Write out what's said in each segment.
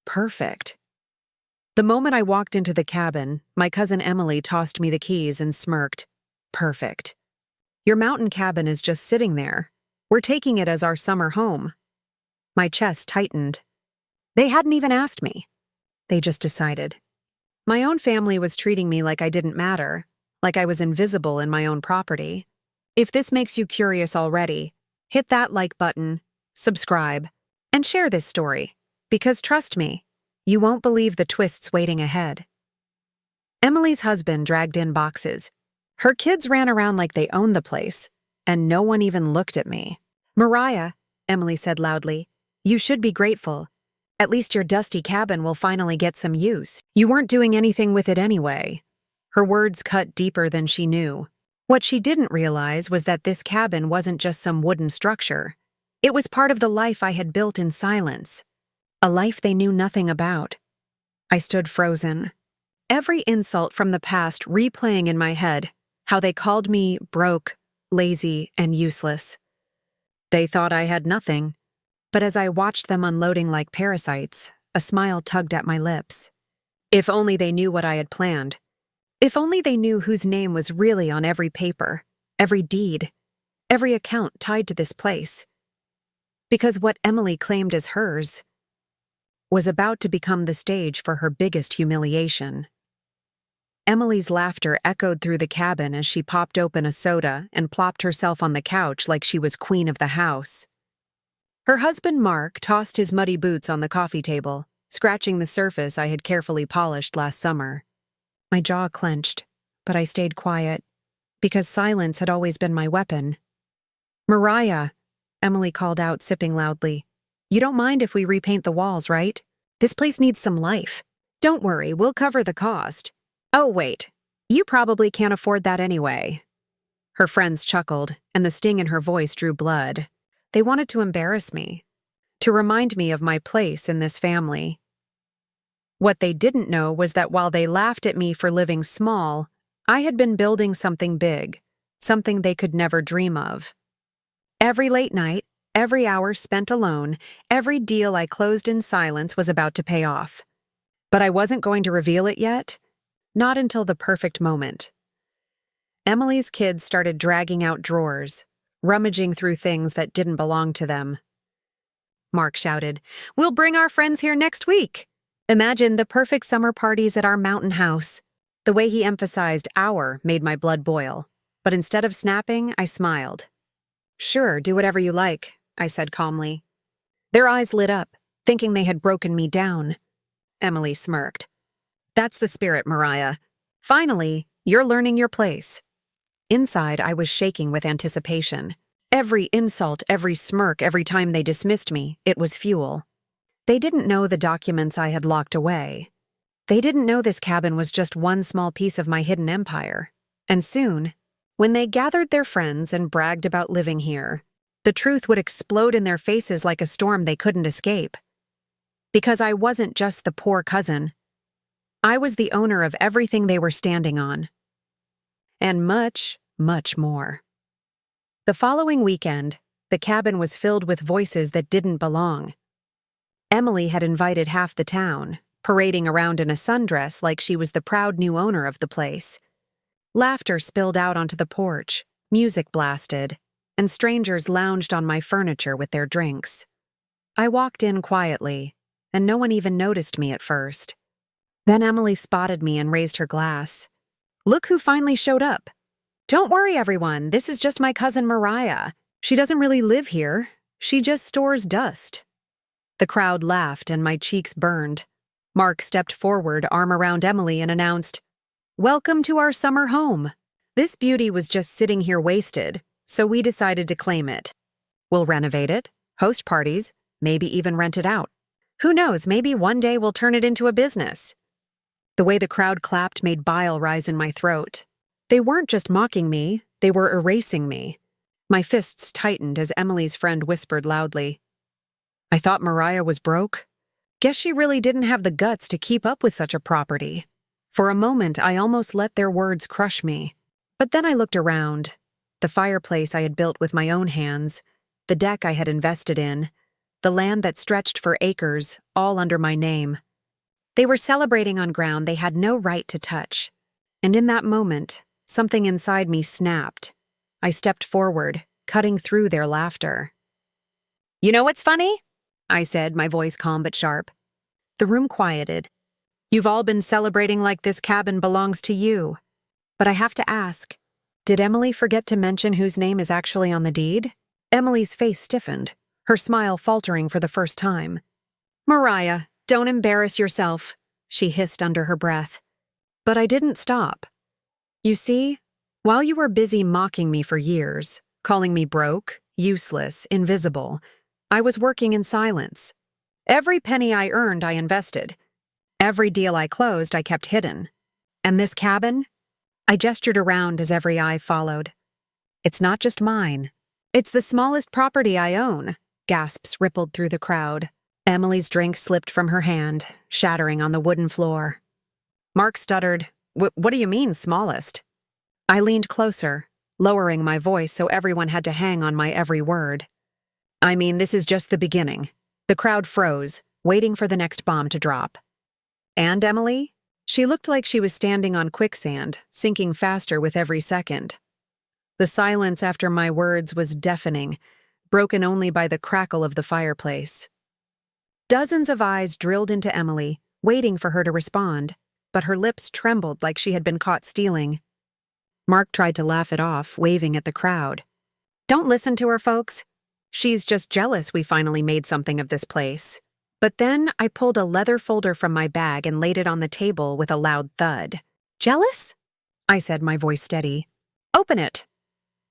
perfect. The moment I walked into the cabin, my cousin Emily tossed me the keys and smirked. Perfect. Your mountain cabin is just sitting there. We're taking it as our summer home. My chest tightened. They hadn't even asked me. They just decided. My own family was treating me like I didn't matter, like I was invisible in my own property. If this makes you curious already, hit that like button, subscribe, and share this story, because trust me, you won't believe the twists waiting ahead. Emily's husband dragged in boxes. Her kids ran around like they owned the place, and no one even looked at me. Mariah, Emily said loudly, you should be grateful. At least your dusty cabin will finally get some use. You weren't doing anything with it anyway. Her words cut deeper than she knew. What she didn't realize was that this cabin wasn't just some wooden structure. It was part of the life I had built in silence. A life they knew nothing about. I stood frozen. Every insult from the past replaying in my head, how they called me broke, lazy, and useless. They thought I had nothing, but as I watched them unloading like parasites, a smile tugged at my lips. If only they knew what I had planned. If only they knew whose name was really on every paper, every deed, every account tied to this place. Because what Emily claimed as hers was about to become the stage for her biggest humiliation. Emily's laughter echoed through the cabin as she popped open a soda and plopped herself on the couch like she was queen of the house. Her husband Mark tossed his muddy boots on the coffee table, scratching the surface I had carefully polished last summer. My jaw clenched, but I stayed quiet, because silence had always been my weapon. Mariah, Emily called out, sipping loudly. You don't mind if we repaint the walls, right? This place needs some life. Don't worry, we'll cover the cost. Oh, wait. You probably can't afford that anyway. Her friends chuckled, and the sting in her voice drew blood. They wanted to embarrass me, to remind me of my place in this family. What they didn't know was that while they laughed at me for living small, I had been building something big, something they could never dream of. Every late night, every hour spent alone, every deal I closed in silence was about to pay off. But I wasn't going to reveal it yet, not until the perfect moment. Emily's kids started dragging out drawers, rummaging through things that didn't belong to them. Mark shouted, We'll bring our friends here next week. Imagine the perfect summer parties at our mountain house. The way he emphasized our made my blood boil, but instead of snapping, I smiled. Sure, do whatever you like, I said calmly. Their eyes lit up, thinking they had broken me down. Emily smirked. That's the spirit, Mariah. Finally, you're learning your place. Inside, I was shaking with anticipation. Every insult, every smirk, every time they dismissed me, it was fuel. They didn't know the documents I had locked away. They didn't know this cabin was just one small piece of my hidden empire. And soon, when they gathered their friends and bragged about living here, the truth would explode in their faces like a storm they couldn't escape. Because I wasn't just the poor cousin. I was the owner of everything they were standing on. And much, much more. The following weekend, the cabin was filled with voices that didn't belong. Emily had invited half the town, parading around in a sundress like she was the proud new owner of the place. Laughter spilled out onto the porch, music blasted, and strangers lounged on my furniture with their drinks. I walked in quietly, and no one even noticed me at first. Then Emily spotted me and raised her glass. Look who finally showed up. Don't worry, everyone, this is just my cousin Mariah. She doesn't really live here. She just stores dust. The crowd laughed and my cheeks burned. Mark stepped forward, arm around Emily, and announced, Welcome to our summer home. This beauty was just sitting here wasted, so we decided to claim it. We'll renovate it, host parties, maybe even rent it out. Who knows, maybe one day we'll turn it into a business. The way the crowd clapped made bile rise in my throat. They weren't just mocking me, they were erasing me. My fists tightened as Emily's friend whispered loudly, I thought Mariah was broke. Guess she really didn't have the guts to keep up with such a property. For a moment, I almost let their words crush me. But then I looked around. The fireplace I had built with my own hands, the deck I had invested in, the land that stretched for acres, all under my name. They were celebrating on ground they had no right to touch. And in that moment, something inside me snapped. I stepped forward, cutting through their laughter. "You know what's funny?" I said, my voice calm but sharp. The room quieted. "You've all been celebrating like this cabin belongs to you. But I have to ask, did Emily forget to mention whose name is actually on the deed?" Emily's face stiffened, her smile faltering for the first time. "Mariah, don't embarrass yourself," she hissed under her breath. But I didn't stop. "You see, while you were busy mocking me for years, calling me broke, useless, invisible, I was working in silence. Every penny I earned, I invested. Every deal I closed, I kept hidden. And this cabin?" I gestured around as every eye followed. "It's not just mine. It's the smallest property I own." Gasps rippled through the crowd. Emily's drink slipped from her hand, shattering on the wooden floor. Mark stuttered, What do you mean, smallest?" I leaned closer, lowering my voice so everyone had to hang on my every word. "I mean, this is just the beginning." The crowd froze, waiting for the next bomb to drop. "And Emily?" She looked like she was standing on quicksand, sinking faster with every second. The silence after my words was deafening, broken only by the crackle of the fireplace. Dozens of eyes drilled into Emily, waiting for her to respond, but her lips trembled like she had been caught stealing. Mark tried to laugh it off, waving at the crowd. "Don't listen to her, folks. She's just jealous we finally made something of this place." But then I pulled a leather folder from my bag and laid it on the table with a loud thud. "Jealous?" I said, my voice steady. "Open it."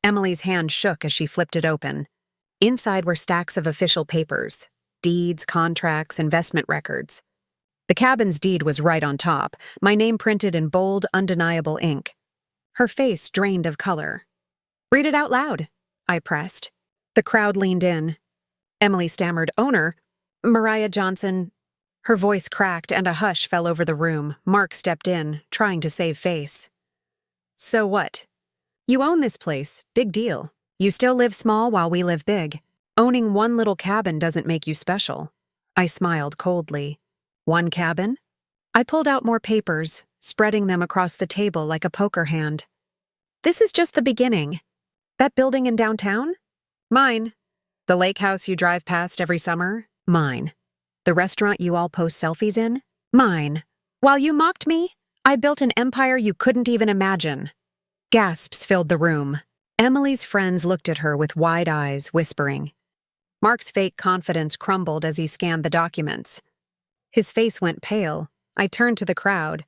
Emily's hand shook as she flipped it open. Inside were stacks of official papers, deeds, contracts, investment records. The cabin's deed was right on top, my name printed in bold, undeniable ink. Her face drained of color. "Read it out loud," I pressed. The crowd leaned in. Emily stammered, "Owner, Mariah Johnson." Her voice cracked and a hush fell over the room. Mark stepped in, trying to save face. "So what? You own this place. Big deal. You still live small while we live big. Owning one little cabin doesn't make you special." I smiled coldly. "One cabin?" I pulled out more papers, spreading them across the table like a poker hand. "This is just the beginning. That building in downtown? Mine. The lake house you drive past every summer? Mine. The restaurant you all post selfies in? Mine. While you mocked me, I built an empire you couldn't even imagine." Gasps filled the room. Emily's friends looked at her with wide eyes, whispering. Mark's fake confidence crumbled as he scanned the documents. His face went pale. I turned to the crowd.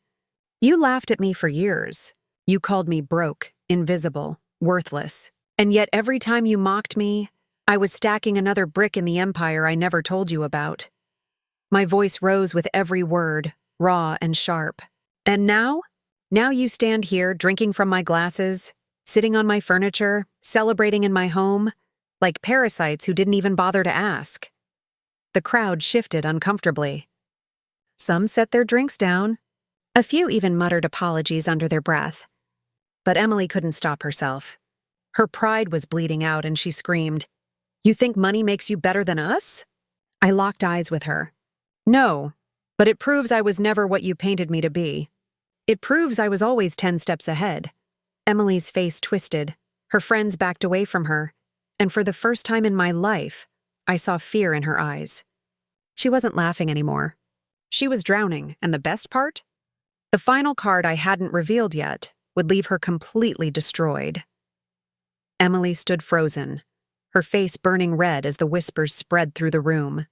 "You laughed at me for years. You called me broke, invisible, worthless. And yet every time you mocked me, I was stacking another brick in the empire I never told you about." My voice rose with every word, raw and sharp. "And now? Now you stand here drinking from my glasses, sitting on my furniture, celebrating in my home, like parasites who didn't even bother to ask." The crowd shifted uncomfortably. Some set their drinks down. A few even muttered apologies under their breath. But Emily couldn't stop herself. Her pride was bleeding out and she screamed, "You think money makes you better than us?" I locked eyes with her. "No, but it proves I was never what you painted me to be. It proves I was always 10 steps ahead." Emily's face twisted. Her friends backed away from her, and for the first time in my life, I saw fear in her eyes. She wasn't laughing anymore. She was drowning, and the best part? The final card I hadn't revealed yet would leave her completely destroyed. Emily stood frozen, her face burning red as the whispers spread through the room.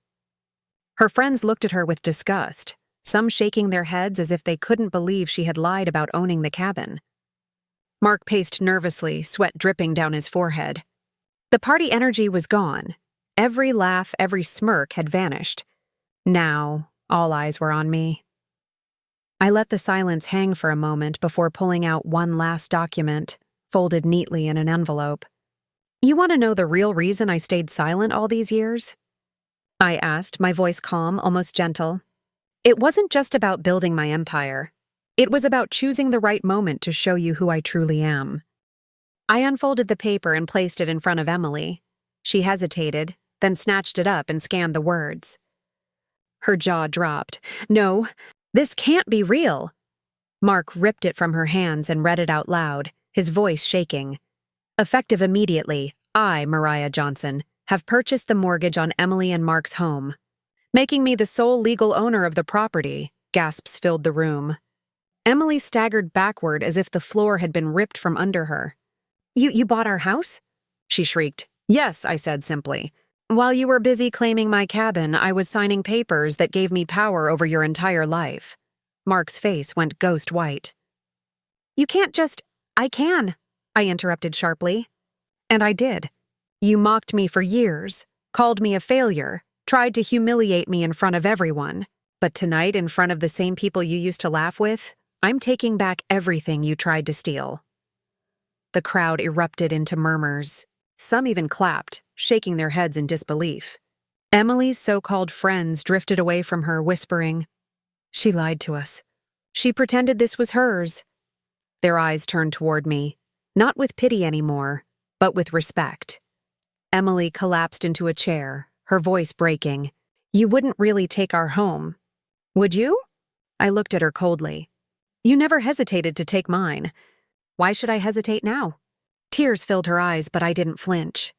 Her friends looked at her with disgust, some shaking their heads as if they couldn't believe she had lied about owning the cabin. Mark paced nervously, sweat dripping down his forehead. The party energy was gone. Every laugh, every smirk had vanished. Now, all eyes were on me. I let the silence hang for a moment before pulling out one last document, folded neatly in an envelope. "You want to know the real reason I stayed silent all these years?" I asked, my voice calm, almost gentle. "It wasn't just about building my empire. It was about choosing the right moment to show you who I truly am." I unfolded the paper and placed it in front of Emily. She hesitated, then snatched it up and scanned the words. Her jaw dropped. No, this can't be real. Mark ripped it from her hands and read it out loud, his voice shaking. Effective immediately, I, Mariah Johnson, have purchased the mortgage on Emily and Mark's home, making me the sole legal owner of the property. Gasps filled the room. Emily staggered backward as if the floor had been ripped from under her. You bought our house? She shrieked. Yes, I said simply. While you were busy claiming my cabin, I was signing papers that gave me power over your entire life. Mark's face went ghost white. You can't just— I can, I interrupted sharply. And I did. You mocked me for years, called me a failure, tried to humiliate me in front of everyone. But tonight, in front of the same people you used to laugh with, I'm taking back everything you tried to steal. The crowd erupted into murmurs. Some even clapped, shaking their heads in disbelief. Emily's so-called friends drifted away from her, whispering, She lied to us. She pretended this was hers. Their eyes turned toward me, not with pity anymore, but with respect. Emily collapsed into a chair, her voice breaking. You wouldn't really take our home, would you? I looked at her coldly. You never hesitated to take mine. Why should I hesitate now? Tears filled her eyes, but I didn't flinch.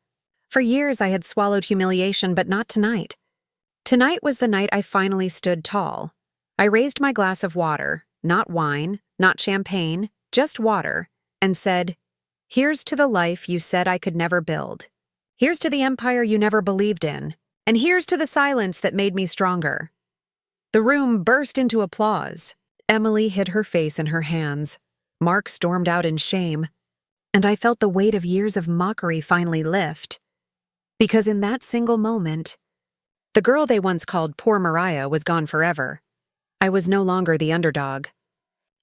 For years I had swallowed humiliation, but not tonight. Tonight was the night I finally stood tall. I raised my glass of water, not wine, not champagne, just water, and said, Here's to the life you said I could never build. Here's to the empire you never believed in. And here's to the silence that made me stronger. The room burst into applause. Emily hid her face in her hands. Mark stormed out in shame. And I felt the weight of years of mockery finally lift. Because in that single moment, the girl they once called Poor Mariah was gone forever. I was no longer the underdog.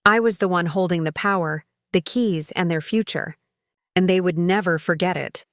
I was the one holding the power, the keys, and their future. And they would never forget it.